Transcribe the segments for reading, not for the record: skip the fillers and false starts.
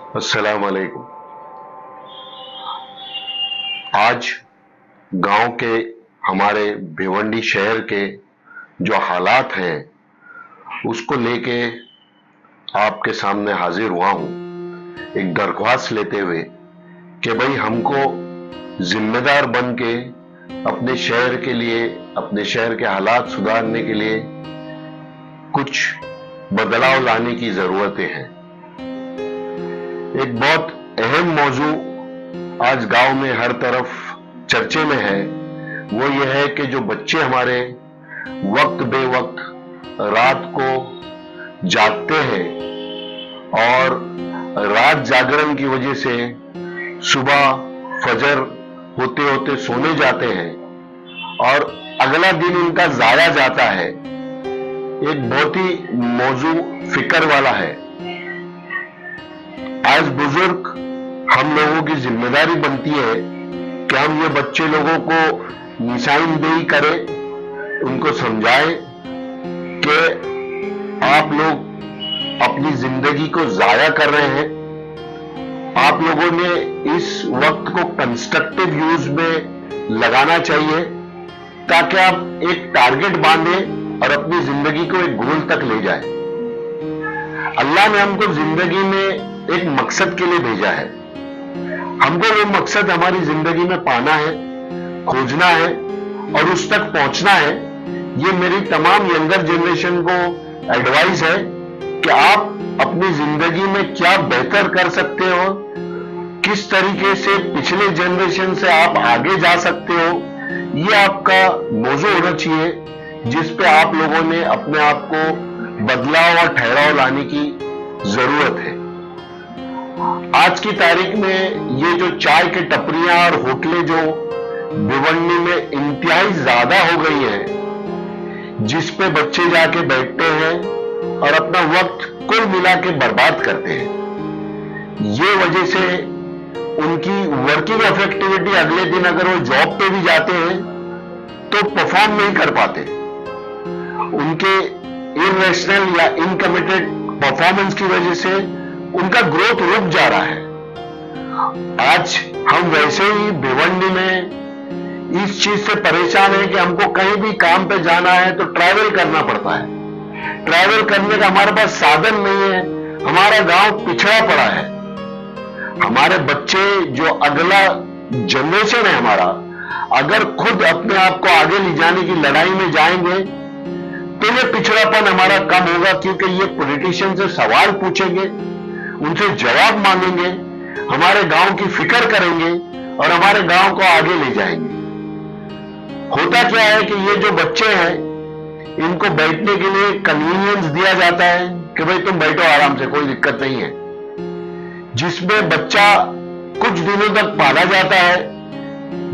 अस्सलाम वालेकुम। आज गांव के हमारे भिवंडी शहर के जो हालात हैं उसको लेके आपके सामने हाजिर हुआ हूं, एक दरख्वास्त लेते हुए कि भाई हमको जिम्मेदार बन के अपने शहर के लिए, अपने शहर के हालात सुधारने के लिए कुछ बदलाव लाने की जरूरतें हैं। एक बहुत अहम मौजू आज गांव में हर तरफ चर्चे में है, वो ये है कि जो बच्चे हमारे वक्त बे वक्त रात को जागते हैं और रात जागरण की वजह से सुबह फजर होते होते सोने जाते हैं और अगला दिन उनका जाया जाता है, एक बहुत ही मौजू फिक्र वाला है। आज बुजुर्ग हम लोगों की जिम्मेदारी बनती है कि हम ये बच्चे लोगों को निशानदेही करें, उनको समझाएं कि आप लोग अपनी जिंदगी को जाया कर रहे हैं, आप लोगों ने इस वक्त को कंस्ट्रक्टिव यूज में लगाना चाहिए ताकि आप एक टारगेट बांधें और अपनी जिंदगी को एक गोल तक ले जाएं। अल्लाह ने हमको जिंदगी में एक मकसद के लिए भेजा है, हमको वो मकसद हमारी जिंदगी में पाना है, खोजना है और उस तक पहुंचना है। ये मेरी तमाम यंगर जनरेशन को एडवाइस है कि आप अपनी जिंदगी में क्या बेहतर कर सकते हो, किस तरीके से पिछले जनरेशन से आप आगे जा सकते हो, ये आपका मौजू होना चाहिए जिस पे आप लोगों ने अपने आप को बदलाव और ठहराव लाने की जरूरत है। आज की तारीख में ये जो चाय के टपरियां और होटलें जो भिवंडी में इंतहाई ज्यादा हो गई हैं, जिस पे बच्चे जाके बैठते हैं और अपना वक्त कुल मिला के बर्बाद करते हैं, ये वजह से उनकी वर्किंग इफेक्टिविटी अगले दिन अगर वो जॉब पे भी जाते हैं तो परफॉर्म नहीं कर पाते। उनके इरेशनल या इनकमिटेड परफॉर्मेंस की वजह से उनका ग्रोथ रुक जा रहा है। आज हम वैसे ही भिवंडी में इस चीज से परेशान है कि हमको कहीं भी काम पे जाना है तो ट्रैवल करना पड़ता है। ट्रैवल करने का हमारे पास साधन नहीं है, हमारा गांव पिछड़ा पड़ा है। हमारे बच्चे जो अगला जनरेशन है हमारा, अगर खुद अपने आप को आगे ले जाने की लड़ाई में जाएंगे तो ये पिछड़ापन हमारा कम होगा, क्योंकि ये पॉलिटिशियन से सवाल पूछेंगे, उनसे जवाब मांगेंगे, हमारे गांव की फिक्र करेंगे और हमारे गांव को आगे ले जाएंगे। होता क्या है कि ये जो बच्चे हैं इनको बैठने के लिए कन्वीनियंस दिया जाता है कि भाई तुम बैठो आराम से, कोई दिक्कत नहीं है, जिसमें बच्चा कुछ दिनों तक पाला जाता है।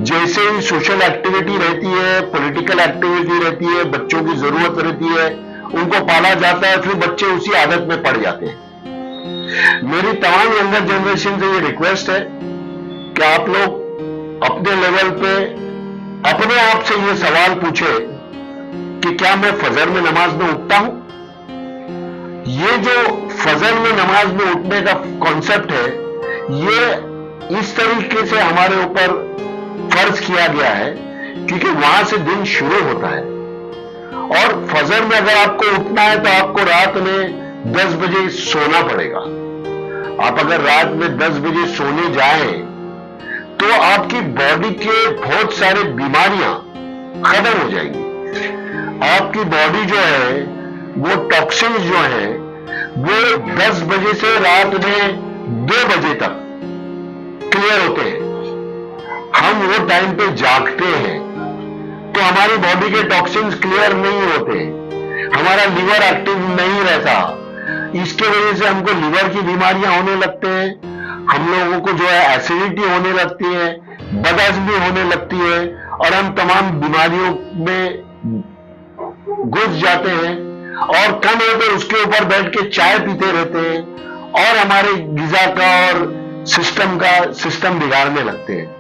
जैसे ही सोशल एक्टिविटी रहती है, पॉलिटिकल एक्टिविटी रहती है, बच्चों की जरूरत रहती है, उनको पाला जाता है, फिर बच्चे उसी आदत में पड़ जाते हैं। मेरी तमाम यंगर जनरेशन से ये रिक्वेस्ट है कि आप लोग अपने लेवल पे अपने आप से ये सवाल पूछे कि क्या मैं फजर में नमाज में उठता हूं। ये जो फजर में नमाज में उठने का कॉन्सेप्ट है, ये इस तरीके से हमारे ऊपर फर्ज किया गया है क्योंकि वहां से दिन शुरू होता है। और फजर में अगर आपको उठना है तो आपको रात में 10 बजे सोना पड़ेगा। आप अगर रात में 10 बजे सोने जाएं तो आपकी बॉडी के बहुत सारे बीमारियां खत्म हो जाएंगी। आपकी बॉडी जो है वो टॉक्सिन्स जो है वो 10 बजे से रात में 2 बजे तक क्लियर होते हैं। हम वो टाइम पे जागते हैं तो हमारी बॉडी के टॉक्सिन्स क्लियर नहीं होते, हमारा लिवर एक्टिव नहीं रहता, इसके वजह से हमको लिवर की बीमारियां होने लगते हैं, हम लोगों को जो है एसिडिटी होने लगती है, बदहजमी होने लगती है और हम तमाम बीमारियों में घुस जाते हैं और कम होते उसके ऊपर बैठ के चाय पीते रहते हैं और हमारे गिजा का और सिस्टम बिगाड़ने लगते हैं।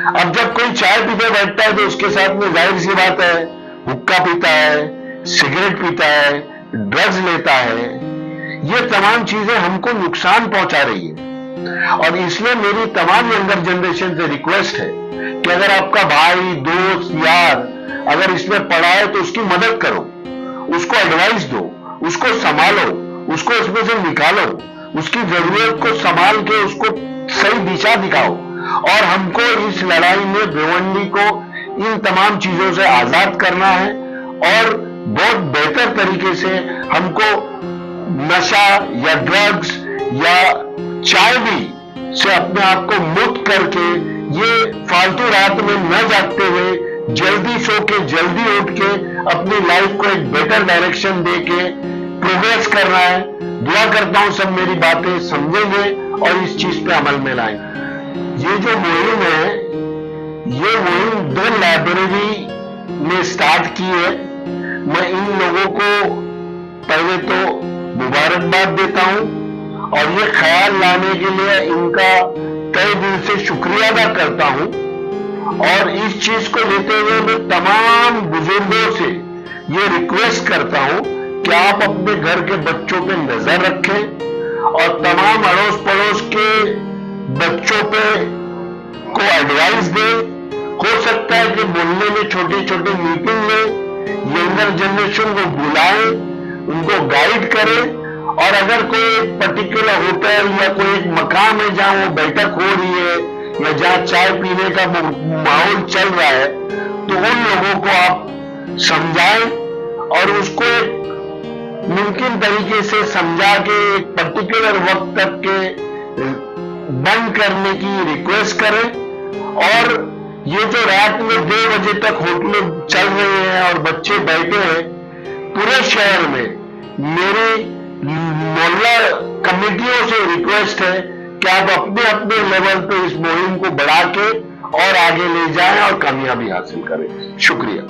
अब जब कोई चाय पीते बैठता है तो उसके साथ में जाहिर सी बात है हुक्का पीता है, सिगरेट पीता है, ड्रग्स लेता है, ये तमाम चीजें हमको नुकसान पहुंचा रही है। اور اس لیے میری تمام ینگر جنریشن سے ریکویسٹ ہے کہ اگر آپ کا بھائی، دوست، یار اگر اس میں پڑا ہے تو اس کی مدد کرو، اس کو ایڈوائس دو، اس کو سنبھالو، اس کو اس میں سے نکالو، اس کی ضرورت کو سنبھال کے اس کو صحیح دشا دکھاؤ، اور ہم کو اس لڑائی میں بھیونڈی کو ان تمام چیزوں سے آزاد کرنا ہے، اور بہت بہتر طریقے سے ہم کو نشہ یا ڈرگز یا چائے بھی سے اپنے آپ کو مکت کر کے یہ فالتو رات میں نہ جاگتے ہوئے جلدی سو کے جلدی اٹھ کے اپنی لائف کو ایک بیٹر ڈائریکشن دے کے پروگریس کرنا ہے۔ دعا کرتا ہوں سب میری باتیں سمجھیں گے اور اس چیز پہ عمل میں لائیں۔ یہ جو مہم ہے، یہ مہم 2 لائبریری نے سٹارٹ کی ہے۔ میں ان لوگوں کو پہلے تو مبارکباد دیتا ہوں اور یہ خیال لانے کے لیے ان کا تہہ دل سے شکریہ ادا کرتا ہوں، اور اس چیز کو لیتے ہوئے میں تمام بزرگوں سے یہ ریکویسٹ کرتا ہوں کہ آپ اپنے گھر کے بچوں پہ نظر رکھیں اور تمام اڑوس پڑوس کے بچوں پہ کو ایڈوائز دیں۔ ہو سکتا ہے کہ محلے میں چھوٹی چھوٹی میٹنگ میں ینگر جنریشن کو بلائیں، ان کو گائیڈ کریں، اور اگر کوئی پرٹیکولر ہوٹل یا کوئی ایک مقام ہے جہاں وہ بیٹھک ہو رہی ہے یا جہاں چائے پینے کا ماحول چل رہا ہے تو ان لوگوں کو آپ سمجھائیں اور اس کو ایک ممکن طریقے سے سمجھا کے ایک پرٹیکولر وقت تک کے بند کرنے کی ریکویسٹ کریں۔ اور یہ جو رات میں 2 بجے تک ہوٹلیں چل رہے ہیں اور بچے بیٹھے ہیں، پورے شہر میں میری محلہ کمیٹیوں سے ریکویسٹ ہے کہ آپ اپنے اپنے لیول پہ اس مہم کو بڑھا کے اور آگے لے جائیں اور کامیابی حاصل کریں۔ شکریہ۔